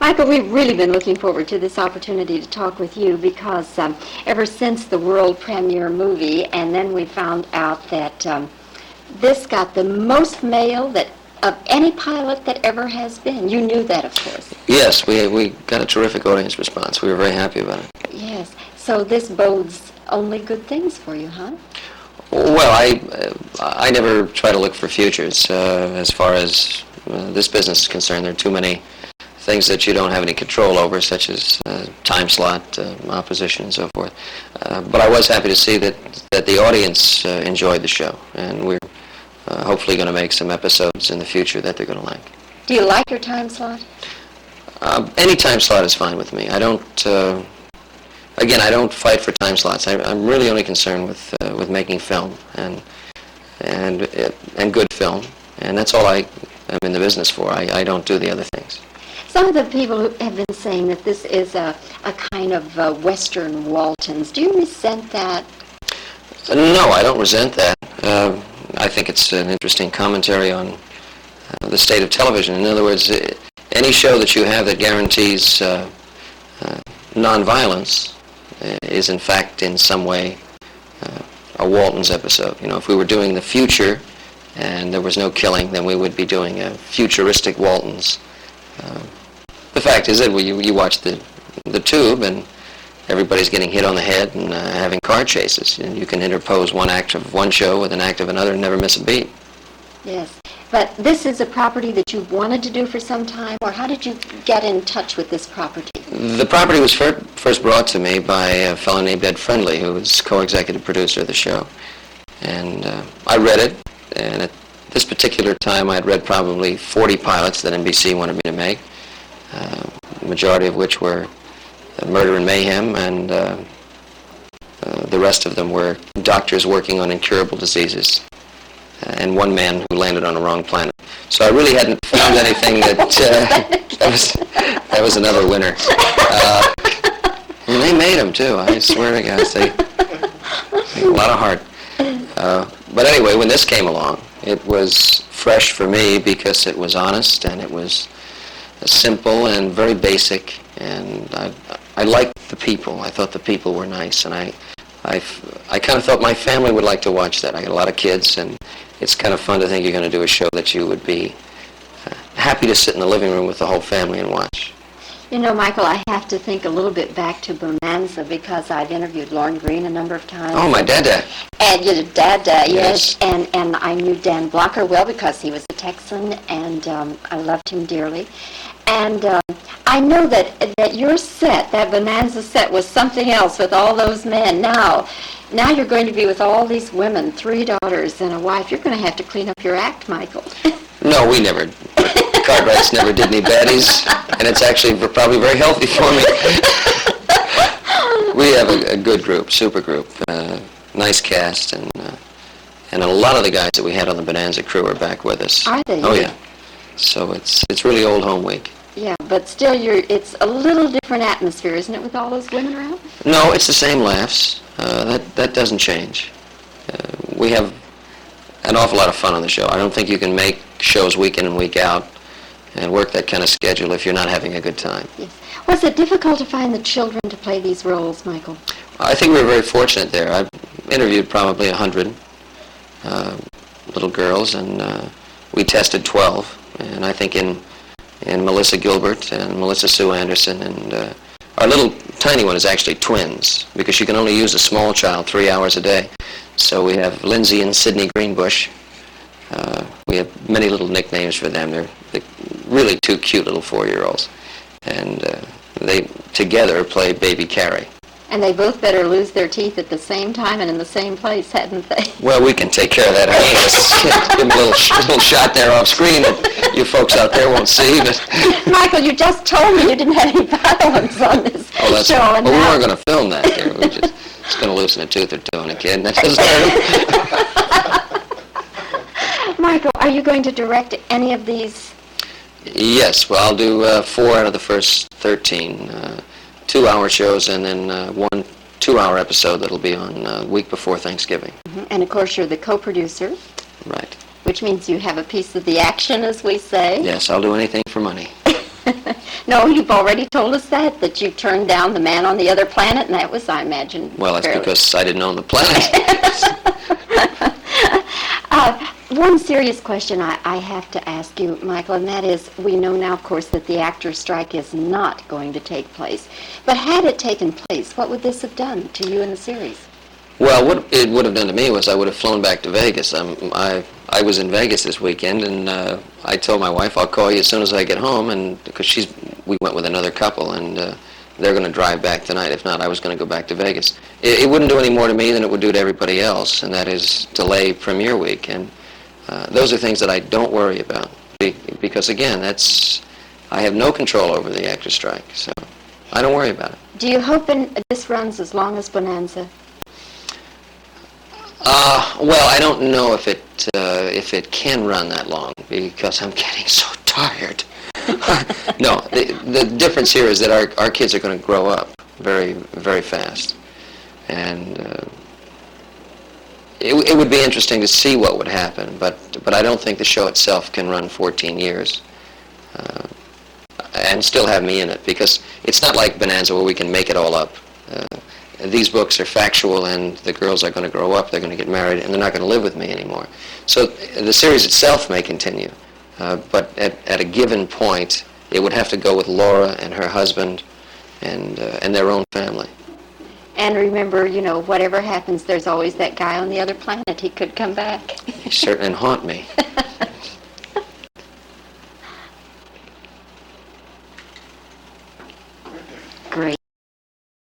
Michael, we've really been looking forward to this opportunity to talk with you because ever since the world premiere movie, and then we found out that this got the most mail that of any pilot that ever has been. You knew that, of course. Yes, we got a terrific audience response. We were very happy about it. Yes. So this bodes only good things for you, huh? Well, I never try to look for futures. As far as this business is concerned, there are too many things that you don't have any control over, such as time slot, opposition, and so forth. But I was happy to see that the audience enjoyed the show, and we're hopefully going to make some episodes in the future that they're going to like. Do you like your time slot? Any time slot is fine with me. I don't. Again, I don't fight for time slots. I'm really only concerned with making film and good film, and that's all I am in the business for. I don't do the other things. Some of the people who have been saying that this is a kind of Western Waltons. Do you resent that? No, I don't resent that. I think it's an interesting commentary on the state of television. In other words, any show that you have that guarantees nonviolence is in fact in some way a Waltons episode. You know, if we were doing the future and there was no killing, then we would be doing a futuristic Waltons. The fact is that you watch the tube and everybody's getting hit on the head and having car chases. And you can interpose one act of one show with an act of another and never miss a beat. Yes. But this is a property that you wanted to do for some time, or how did you get in touch with this property? The property was first brought to me by a fellow named Ed Friendly, who was co-executive producer of the show. And I read it, and at this particular time I had read probably 40 pilots that NBC wanted me to make, the majority of which were Murder and Mayhem, and the rest of them were doctors working on incurable diseases. And one man who landed on the wrong planet. So I really hadn't found anything that was another winner. And they made them too. I swear to God, they a lot of heart. But anyway, when this came along, it was fresh for me because it was honest and it was simple and very basic. And I liked the people. I thought the people were nice, and I kind of thought my family would like to watch that. I got a lot of kids, and it's kind of fun to think you're going to do a show that you would be happy to sit in the living room with the whole family and watch. You know, Michael, I have to think a little bit back to Bonanza because I've interviewed Lorne Greene a number of times. Oh, my dada. And your dada, yes. And I knew Dan Blocker well because he was a Texan, and I loved him dearly. And I know that your set, that Bonanza set, was something else with all those men. Now you're going to be with all these women, 3 daughters and a wife. You're going to have to clean up your act, Michael. No, we never. Cartwrights never did any baddies, and it's actually probably very healthy for me. We have a good group, super group, nice cast, and a lot of the guys that we had on the Bonanza crew are back with us. Are they? Oh yeah. So it's really old home week. Yeah, but still, it's a little different atmosphere, isn't it, with all those women around? No, it's the same laughs. That doesn't change. We have an awful lot of fun on the show. I don't think you can make shows week in and week out and work that kind of schedule if you're not having a good time. Yes. Was it difficult to find the children to play these roles, Michael? I think we were very fortunate there. I've interviewed probably 100 little girls, and we tested 12. And I think in Melissa Gilbert and Melissa Sue Anderson, and our little tiny one is actually twins, because you can only use a small child 3 hours a day. So we have Lindsay and Sydney Greenbush. We have many little nicknames for them. They're really 2 cute little 4-year-olds. And they together play Baby Carrie. And they both better lose their teeth at the same time and in the same place, hadn't they? Well, we can take care of that. Give them a little shot there off screen that you folks out there won't see. But Michael, you just told me you didn't have any violence on this show. Well, we weren't going to film that here. We were just going to loosen a tooth or two on a kid. And that doesn't hurt. Michael, are you going to direct any of these? Yes. Well, I'll do 4 out of the first 13. 2-hour shows, and then 1 2-hour episode that'll be on week before Thanksgiving. Mm-hmm. And of course, you're the co-producer. Right. Which means you have a piece of the action, as we say. Yes, I'll do anything for money. No, you've already told us that you turned down The Man on the Other Planet, and that was, I imagine, Well, that's fairly- because I didn't own the planet. One serious question I have to ask you, Michael, and that is, we know now, of course, that the actors' strike is not going to take place. But had it taken place, what would this have done to you in the series? Well, what it would have done to me was I would have flown back to Vegas. I was in Vegas this weekend, and I told my wife, I'll call you as soon as I get home, and because we went with another couple, and they're going to drive back tonight. If not, I was going to go back to Vegas. It wouldn't do any more to me than it would do to everybody else, and that is delay premiere week. And those are things that I don't worry about, because again, I have no control over the actor strike, so I don't worry about it. Do you hope this runs as long as Bonanza? Well, I don't know if it can run that long, because I'm getting so tired. No, the difference here is that our kids are going to grow up very, very fast, and it would be interesting to see what would happen, but I don't think the show itself can run 14 years and still have me in it, because it's not like Bonanza where we can make it all up. These books are factual, and the girls are going to grow up, they're going to get married, and they're not going to live with me anymore. So the series itself may continue, but at a given point, it would have to go with Laura and her husband and their own family. And remember, whatever happens, there's always that guy on the other planet. He could come back. Certainly, and haunt me.